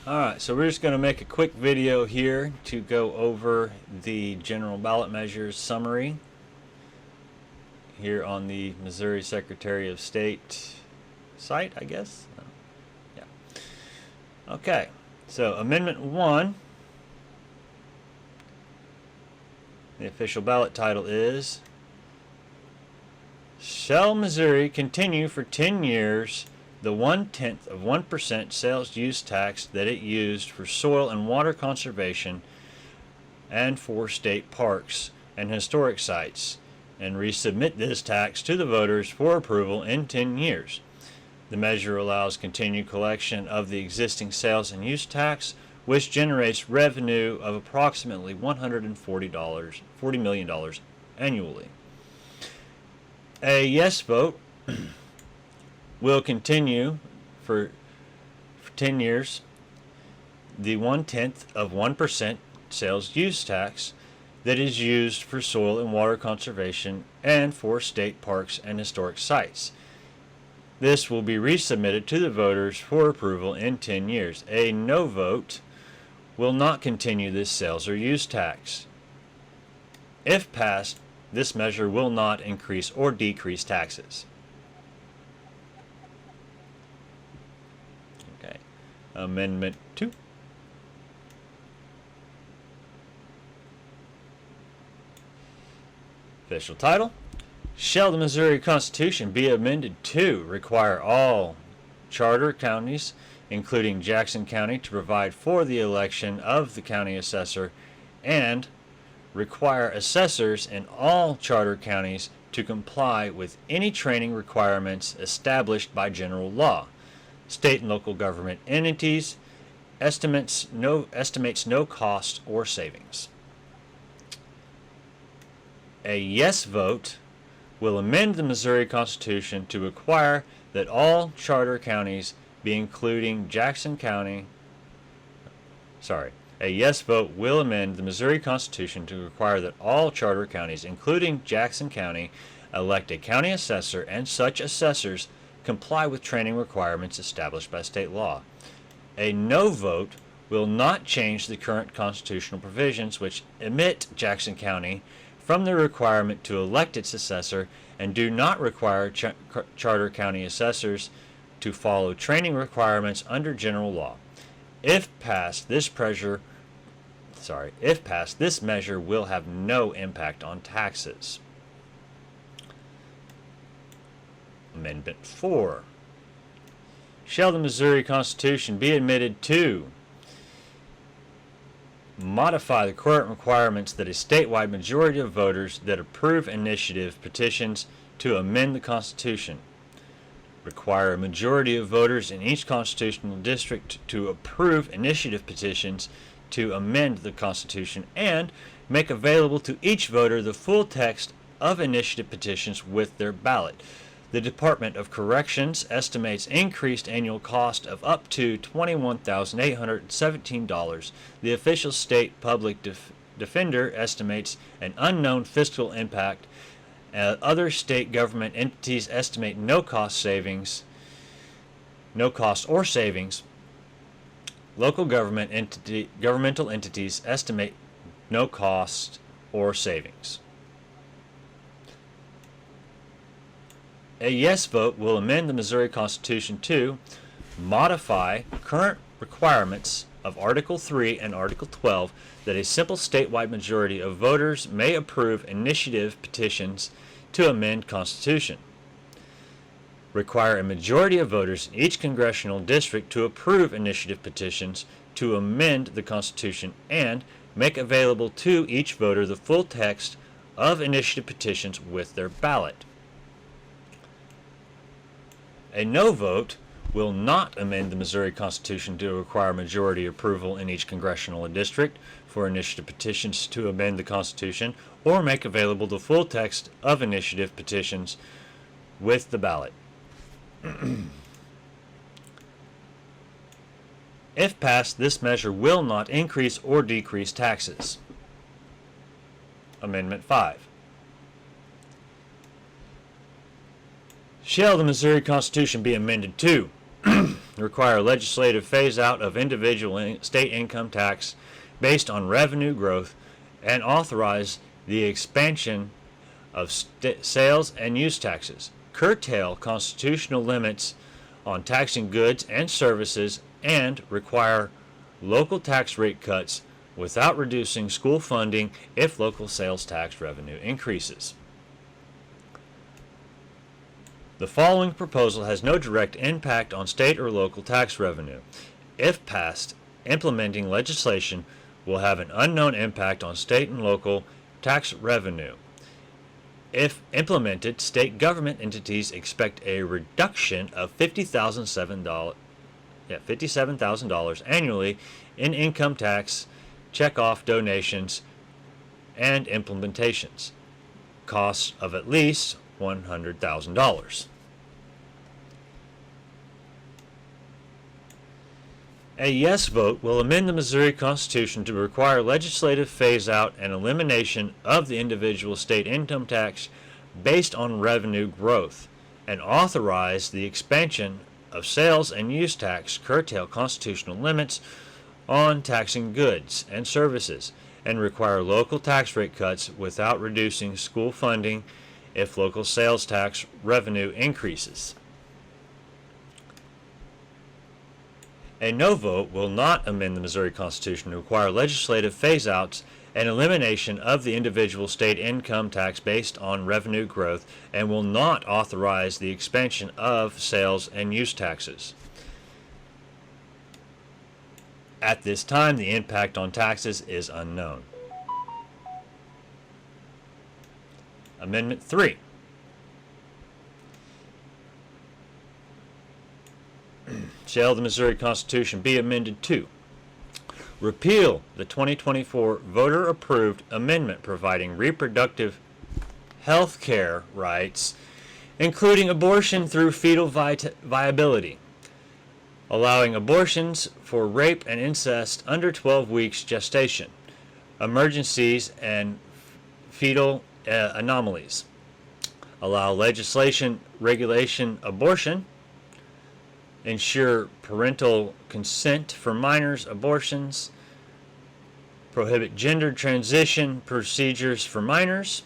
Alright, so we're just going to make a quick video here to go over the general ballot measures summary here on the Missouri Secretary of State site, I guess. Yeah. Okay, so Amendment 1, the official ballot title is, "Shall Missouri continue for 10 years the 1/10 of 1% sales use tax that it used for soil and water conservation and for state parks and historic sites, and resubmit this tax to the voters for approval in 10 years. The measure allows continued collection of the existing sales and use tax, which generates revenue of approximately $40 million annually." A yes vote will continue for 10 years the 1/10 of 1% sales use tax that is used for soil and water conservation and for state parks and historic sites. This will be resubmitted to the voters for approval in 10 years. A no vote will not continue this sales or use tax. If passed, this measure will not increase or decrease taxes. Okay. Amendment 2. Official title: "Shall the Missouri Constitution be amended to require all charter counties, including Jackson County, to provide for the election of the county assessor, and require assessors in all charter counties to comply with any training requirements established by general law. State and local government entities estimates no cost or savings." A yes vote will amend the Missouri Constitution to require that all charter counties be including Jackson County. A yes vote will amend the Missouri Constitution to require that all charter counties, including Jackson County, elect a county assessor and such assessors comply with training requirements established by state law. A no vote will not change the current constitutional provisions which omit Jackson County from the requirement to elect its assessor and do not require charter county assessors to follow training requirements under general law. If passed, this measure will have no impact on taxes. Amendment 4. Shall the Missouri Constitution be amended to modify the current requirements that a statewide majority of voters that approve initiative petitions to amend the Constitution, require a majority of voters in each constitutional district to approve initiative petitions to amend the Constitution, and make available to each voter the full text of initiative petitions with their ballot. The Department of Corrections estimates increased annual cost of up to $21,817. The official state public defender estimates an unknown fiscal impact. Other state government entities estimate no cost or savings. Local governmental entities estimate no cost or savings. A yes vote will amend the Missouri Constitution to modify current requirements of Article 3 and Article 12 that a simple statewide majority of voters may approve initiative petitions to amend Constitution. Require a majority of voters in each congressional district to approve initiative petitions to amend the Constitution, and make available to each voter the full text of initiative petitions with their ballot. A no vote will not amend the Missouri Constitution to require majority approval in each congressional district for initiative petitions to amend the Constitution, or make available the full text of initiative petitions with the ballot. If passed, this measure will not increase or decrease taxes. Amendment 5. Shall the Missouri Constitution be amended to require legislative phase-out of individual state income tax based on revenue growth, and authorize the expansion of sales and use taxes, curtail constitutional limits on taxing goods and services, and require local tax rate cuts without reducing school funding if local sales tax revenue increases. The following proposal has no direct impact on state or local tax revenue. If passed, implementing legislation will have an unknown impact on state and local tax revenue. If implemented, state government entities expect a reduction of $57,000 annually in income tax, checkoff donations, and implementations, costs of at least $100,000. A yes vote will amend the Missouri Constitution to require legislative phase-out and elimination of the individual state income tax based on revenue growth, and authorize the expansion of sales and use tax, curtail constitutional limits on taxing goods and services, and require local tax rate cuts without reducing school funding if local sales tax revenue increases. A no vote will not amend the Missouri Constitution to require legislative phase-outs and elimination of the individual state income tax based on revenue growth, and will not authorize the expansion of sales and use taxes. At this time, the impact on taxes is unknown. Amendment 3. Shall the Missouri Constitution be amended to repeal the 2024 voter-approved amendment providing reproductive health care rights, including abortion through fetal viability, allowing abortions for rape and incest under 12 weeks gestation, emergencies, and fetal anomalies, allow legislation regulation abortion, ensure parental consent for minors' abortions, prohibit gender transition procedures for minors.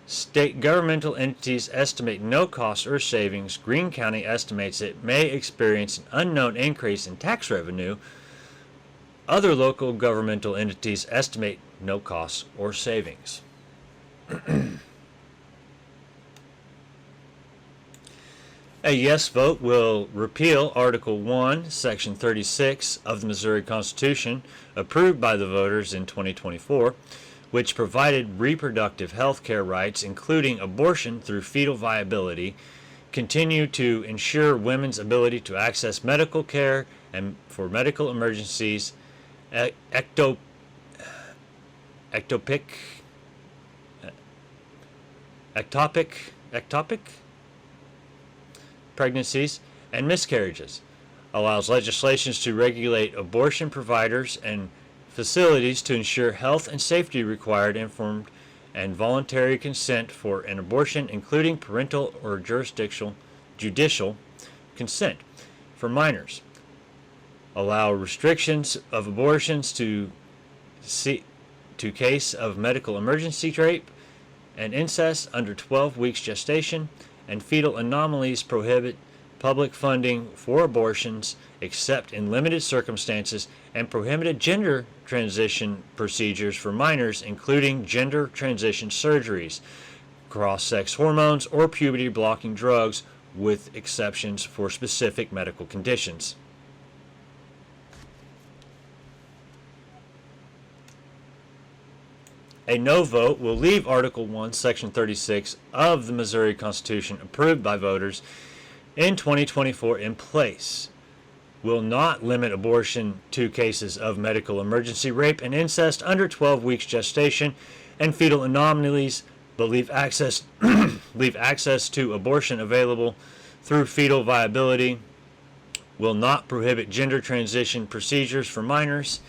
State governmental entities estimate no cost or savings. Greene County estimates it may experience an unknown increase in tax revenue. Other local governmental entities estimate no costs or savings. A yes vote will repeal Article 1, Section 36 of the Missouri Constitution, approved by the voters in 2024, which provided reproductive health care rights, including abortion through fetal viability, continue to ensure women's ability to access medical care and for medical emergencies, ectopic pregnancies, and miscarriages, allows legislations to regulate abortion providers and facilities to ensure health and safety required informed and voluntary consent for an abortion, including parental or judicial consent for minors, allow restrictions of abortions to case of medical emergency, rape and incest under 12 weeks gestation, and fetal anomalies, prohibit public funding for abortions except in limited circumstances, and prohibited gender transition procedures for minors, including gender transition surgeries, cross-sex hormones, or puberty-blocking drugs, with exceptions for specific medical conditions. A no vote will leave Article 1, Section 36 of the Missouri Constitution, approved by voters in 2024, in place. Will not limit abortion to cases of medical emergency, rape, and incest under 12 weeks gestation, and fetal anomalies, but leave access to abortion available through fetal viability. Will not prohibit gender transition procedures for minors.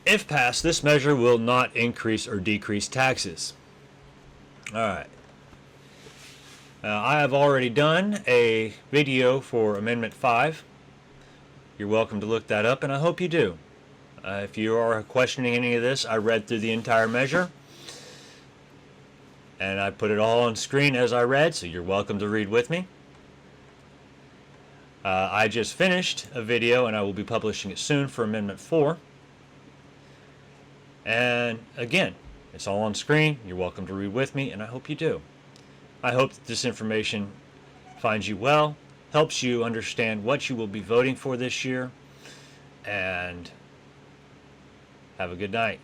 If passed, this measure will not increase or decrease taxes. All right. I have already done a video for Amendment 5. You're welcome to look that up, and I hope you do. If you are questioning any of this, I read through the entire measure, and I put it all on screen as I read, so you're welcome to read with me. I just finished a video, and I will be publishing it soon for Amendment 4. And again, it's all on screen. You're welcome to read with me, and I hope you do. I hope that this information finds you well, helps you understand what you will be voting for this year, and have a good night.